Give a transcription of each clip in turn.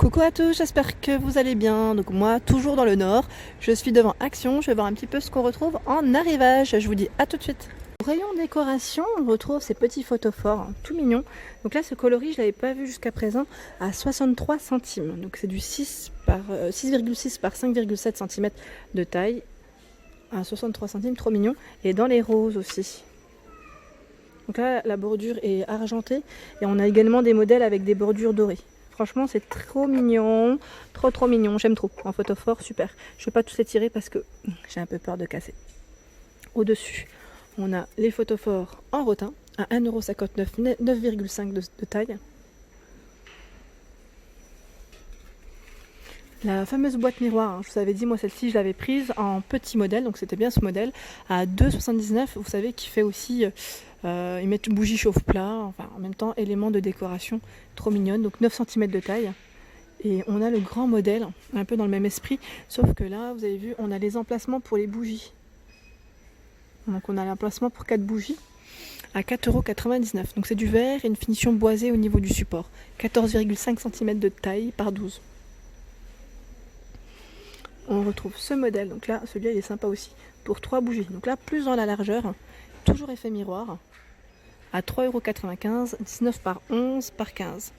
Coucou à tous, j'espère que vous allez bien. Donc moi, toujours dans le nord, je suis devant Action. Je vais voir un petit peu ce qu'on retrouve en arrivage. Je vous dis à tout de suite. Au rayon décoration, on retrouve ces petits photophores, hein, tout mignons. Donc là, ce coloris, je ne l'avais pas vu jusqu'à présent, à 63 centimes. Donc c'est du 6,6 par 5,7 cm de taille. À 63 centimes, trop mignon. Et dans les roses aussi. Donc là, la bordure est argentée. Et on a également des modèles avec des bordures dorées. Franchement, c'est trop mignon, trop mignon, j'aime trop. En photophore, super. Je ne vais pas tous les tirer parce que j'ai un peu peur de casser. Au-dessus, on a les photophores en rotin à 1,59 €, 9,5 de taille. La fameuse boîte miroir, hein, je vous avais dit, moi celle-ci, je l'avais prise en petit modèle, donc c'était bien ce modèle, à 2,79 €. Vous savez, qui fait aussi, ils mettent une bougie chauffe-plat, enfin en même temps, élément de décoration, trop mignonne, donc 9 cm de taille. Et on a le grand modèle, un peu dans le même esprit, sauf que là, vous avez vu, on a les emplacements pour les bougies. Donc on a l'emplacement pour 4 bougies à 4,99 €. Donc c'est du verre et une finition boisée au niveau du support. 14,5 cm de taille par 12. On retrouve ce modèle, donc là, celui-là il est sympa aussi, pour 3 bougies. Donc là, plus dans la largeur, toujours effet miroir, à 3,95 €, 19 par 11 par 15.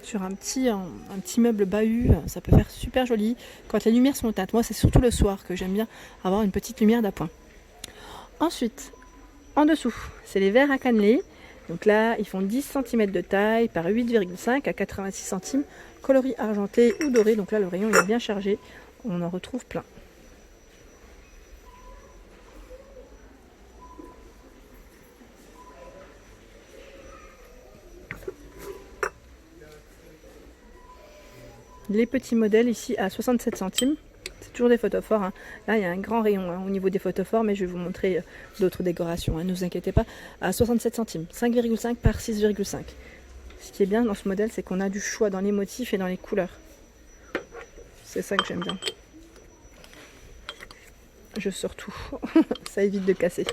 Sur un petit meuble bahut, ça peut faire super joli quand les lumières sont éteintes. Moi, c'est surtout le soir que j'aime bien avoir une petite lumière d'appoint. Ensuite, en dessous, c'est les verres à cannelés. Donc là, ils font 10 cm de taille par 8,5 à 86 centimes, coloris argenté ou doré. Donc là, le rayon est bien chargé. On en retrouve plein. Les petits modèles ici à 67 centimes. C'est toujours des photophores, hein. Là, il y a un grand rayon, hein, au niveau des photophores, mais je vais vous montrer d'autres décorations, hein, ne vous inquiétez pas. À 67 centimes, 5,5 par 6,5. Ce qui est bien dans ce modèle, c'est qu'on a du choix dans les motifs et dans les couleurs. C'est ça que j'aime bien. Je sors tout, ça évite de casser.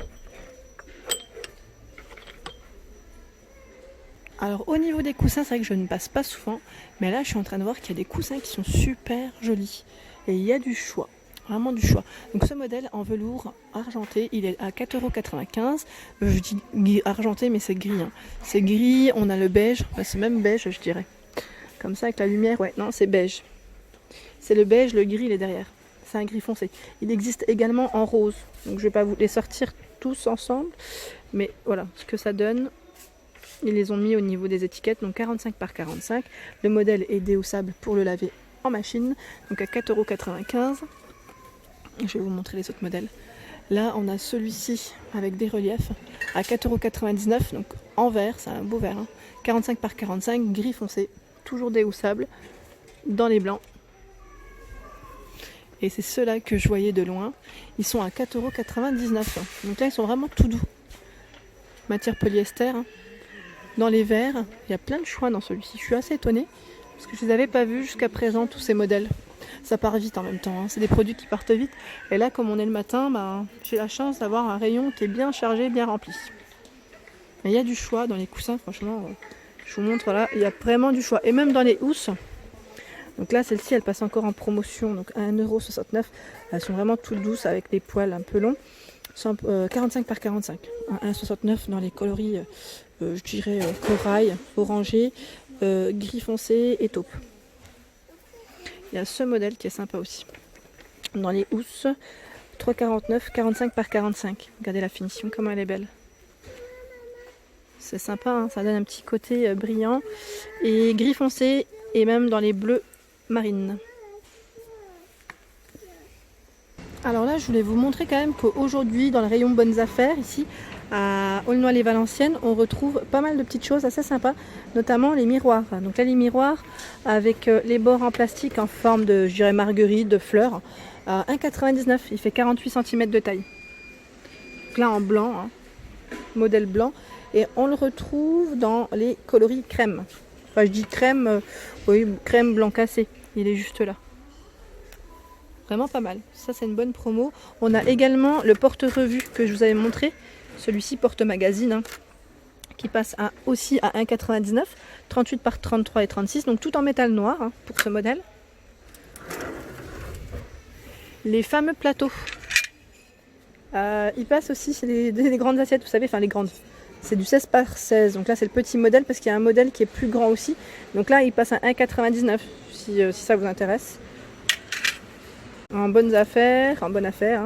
Alors au niveau des coussins, c'est vrai que je ne passe pas souvent, mais là je suis en train de voir qu'il y a des coussins qui sont super jolis. Et il y a du choix, vraiment du choix. Donc ce modèle en velours argenté, il est à 4,95 €. Je dis argenté, mais c'est gris, hein. C'est gris, on a le beige, enfin, c'est même beige je dirais. Comme ça avec la lumière, ouais, non c'est beige. C'est le beige, le gris il est derrière. C'est un gris foncé. Il existe également en rose, donc je ne vais pas vous les sortir tous ensemble, mais voilà ce que ça donne. Ils les ont mis au niveau des étiquettes, donc 45 par 45. Le modèle est déhaussable pour le laver en machine, donc à 4,95 €. Je vais vous montrer les autres modèles. Là, on a celui-ci avec des reliefs à 4,99 €, donc en verre, c'est un beau verre, hein. 45 par 45, gris foncé, toujours déhaussable, dans les blancs. Et c'est ceux-là que je voyais de loin. Ils sont à 4,99 €. Donc là, ils sont vraiment tout doux. Matière polyester, hein. Dans les verres, il y a plein de choix dans celui-ci. Je suis assez étonnée parce que je ne les avais pas vus jusqu'à présent, tous ces modèles. Ça part vite en même temps, hein. C'est des produits qui partent vite. Et là, comme on est le matin, j'ai la chance d'avoir un rayon qui est bien chargé, bien rempli. Mais il y a du choix dans les coussins, franchement. Je vous montre, voilà, il y a vraiment du choix. Et même dans les housses. Donc là, celle-ci, elle passe encore en promotion, donc à 1,69 €. Elles sont vraiment toutes douces avec des poils un peu longs. 45 par 45. 1,69 € dans les coloris, je dirais corail, orangé, gris foncé et taupe. Il y a ce modèle qui est sympa aussi. Dans les housses, 3,49, 45 par 45. Regardez la finition, comment elle est belle. C'est sympa, hein, ça donne un petit côté brillant. Et gris foncé, et même dans les bleus marines. Alors là, je voulais vous montrer quand même qu'aujourd'hui, dans le rayon Bonnes Affaires, ici, à Aulnoy-les-Valenciennes, on retrouve pas mal de petites choses assez sympas, notamment les miroirs. Donc là, les miroirs avec les bords en plastique en forme de, je dirais, marguerite, de fleurs, à 1,99 €. Il fait 48 cm de taille. Donc là, en blanc, hein, modèle blanc. Et on le retrouve dans les coloris crème. Enfin, je dis crème, oui, crème blanc cassé. Il est juste là. Vraiment pas mal. Ça, c'est une bonne promo. On a également le porte-revue que je vous avais montré. Celui-ci porte-magazine, hein, qui passe aussi à 1,99, 38 par 33 et 36, donc tout en métal noir hein, pour ce modèle. Les fameux plateaux. Ils passent aussi, c'est des grandes assiettes, vous savez, enfin les grandes. C'est du 16 par 16, donc là c'est le petit modèle parce qu'il y a un modèle qui est plus grand aussi. Donc là il passe à 1,99 si ça vous intéresse. En bonne affaire, hein.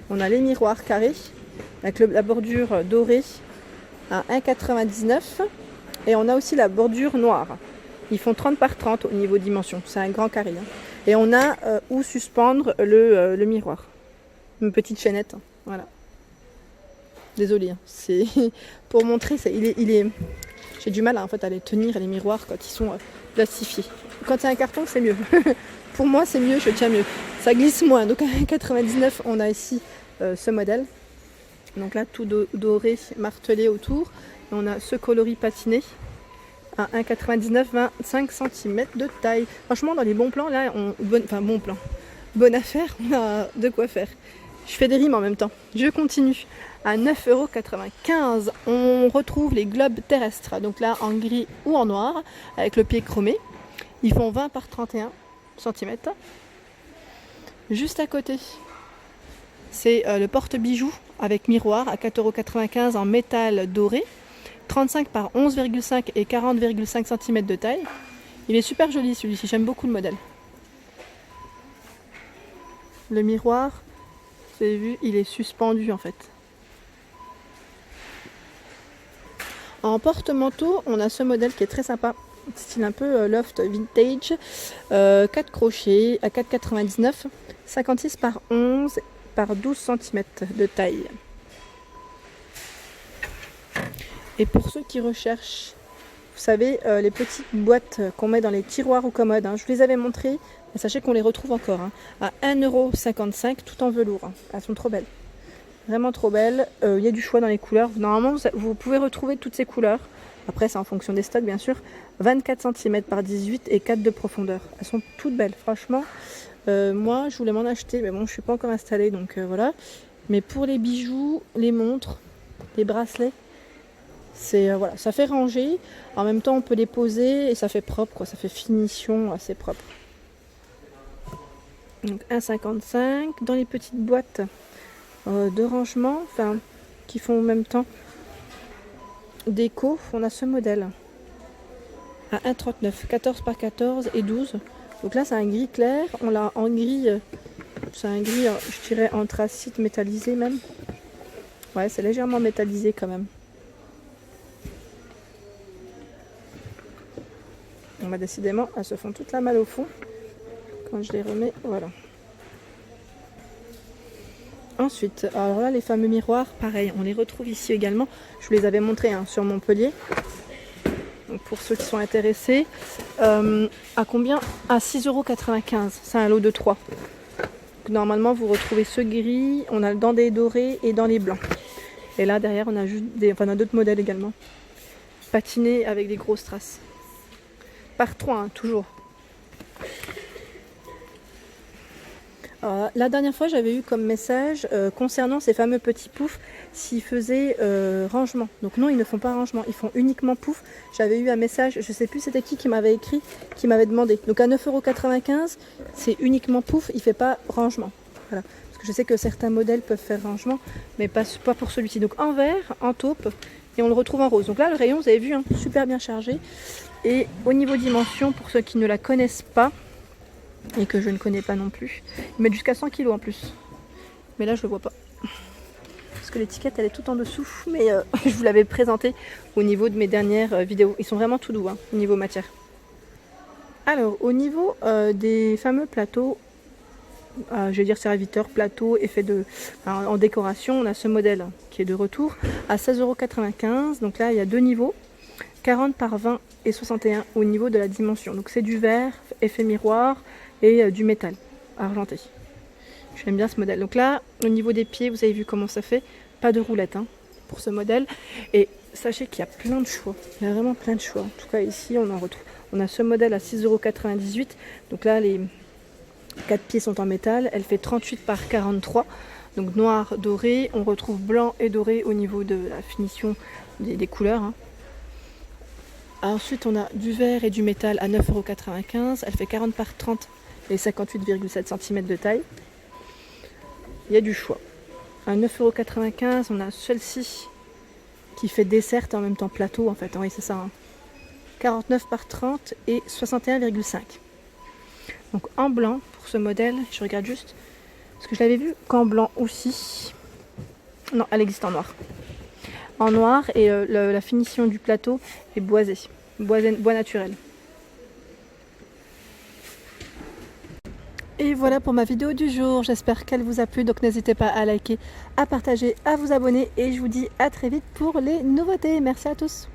On a les miroirs carrés avec la bordure dorée à 1,99 et on a aussi la bordure noire. Ils font 30 par 30 au niveau dimension, c'est un grand carré. Hein. Et on a où suspendre le miroir. Une petite chaînette, hein. Voilà. Désolée, hein. C'est pour montrer, j'ai du mal en fait, à les tenir les miroirs quand ils sont plastifiés. Quand c'est un carton, c'est mieux. Pour moi, c'est mieux, je tiens mieux. Ça glisse moins. Donc à 1,99, on a ici ce modèle. Donc là, tout doré, martelé autour. Et on a ce coloris patiné à 1,99, 25 cm de taille. Franchement, dans les bons plans, là, bon plan. Bonne affaire, on a de quoi faire. Je fais des rimes en même temps. Je continue. À 9,95 €, on retrouve les globes terrestres. Donc là, en gris ou en noir, avec le pied chromé. Ils font 20 par 31 cm. Juste à côté, c'est le porte-bijoux avec miroir à 4,95 € en métal doré. 35 par 11,5 et 40,5 cm de taille. Il est super joli celui-ci, j'aime beaucoup le modèle. Le miroir, vous avez vu, il est suspendu en fait. En porte-manteau, on a ce modèle qui est très sympa, style un peu loft vintage, 4 crochets à 4,99, 56 par 11 par 12 cm de taille. Et pour ceux qui recherchent, vous savez, les petites boîtes qu'on met dans les tiroirs ou commodes, hein, je vous les avais montrées, mais sachez qu'on les retrouve encore hein, à 1,55 € tout en velours. Hein. Elles sont trop belles. Vraiment trop belle. Il y a du choix dans les couleurs. Normalement, vous pouvez retrouver toutes ces couleurs. Après, c'est en fonction des stocks, bien sûr. 24 cm par 18 et 4 de profondeur. Elles sont toutes belles, franchement. Moi, je voulais m'en acheter, mais bon, je suis pas encore installée, donc voilà. Mais pour les bijoux, les montres, les bracelets, voilà, ça fait ranger. En même temps, on peut les poser et ça fait propre, quoi. Ça fait finition assez propre. Donc 1,55 € dans les petites boîtes. De rangement, enfin, qui font en même temps déco, on a ce modèle à 1,39 €, 14 par 14 et 12. Donc là c'est un gris clair, on l'a en gris, c'est un gris je dirais anthracite métallisé même. Ouais, c'est légèrement métallisé quand même. On va décidément, elles se font toute la malle au fond quand je les remets, voilà. Ensuite, alors là, les fameux miroirs, pareil, on les retrouve ici également. Je vous les avais montrés hein, sur Montpellier. Donc pour ceux qui sont intéressés, à combien? À 6,95 €. C'est un lot de 3. Normalement, vous retrouvez ce gris, on a dans des dorés et dans les blancs. Et là, derrière, on a juste on a d'autres modèles également. Patinés avec des grosses traces. Par 3, hein, toujours. Alors, la dernière fois, j'avais eu comme message concernant ces fameux petits poufs s'ils faisaient rangement. Donc non, ils ne font pas rangement, ils font uniquement pouf. J'avais eu un message, je ne sais plus c'était qui m'avait écrit, qui m'avait demandé. Donc à 9,95 €, c'est uniquement pouf, il ne fait pas rangement. Voilà. Parce que je sais que certains modèles peuvent faire rangement, mais pas pour celui-ci. Donc en vert, en taupe, et on le retrouve en rose. Donc là, le rayon, vous avez vu, hein, super bien chargé. Et au niveau dimension, pour ceux qui ne la connaissent pas, et que je ne connais pas non plus. Ils mettent jusqu'à 100 kg en plus. Mais là, je le vois pas. Parce que l'étiquette, elle est tout en dessous. Mais je vous l'avais présenté au niveau de mes dernières vidéos. Ils sont vraiment tout doux, hein, au niveau matière. Alors, au niveau des fameux plateaux, je vais dire serviteurs, plateaux, effets en décoration, on a ce modèle qui est de retour à 16,95 €. Donc là, il y a deux niveaux. 40 par 20 et 61 au niveau de la dimension. Donc c'est du verre, effet miroir et du métal argenté. J'aime bien ce modèle. Donc là, au niveau des pieds, vous avez vu comment ça fait. Pas de roulette hein, pour ce modèle. Et sachez qu'il y a plein de choix. Il y a vraiment plein de choix. En tout cas ici, on en retrouve. On a ce modèle à 6,98 €. Donc là, les 4 pieds sont en métal. Elle fait 38 par 43. Donc noir, doré. On retrouve blanc et doré au niveau de la finition des couleurs. Hein. Ensuite, on a du verre et du métal à 9,95 €. Elle fait 40 par 30 et 58,7 cm de taille. Il y a du choix. À 9,95 €, on a celle-ci qui fait dessert en même temps plateau en fait. Oui, c'est ça. 49 par 30 et 61,5. Donc en blanc pour ce modèle, je regarde juste. Parce que je l'avais vu qu'en blanc aussi. Non, elle existe en noir. En noir et la finition du plateau est boisé, bois naturel. Et voilà pour ma vidéo du jour, j'espère qu'elle vous a plu, donc n'hésitez pas à liker, à partager, à vous abonner et je vous dis à très vite pour les nouveautés. Merci à tous.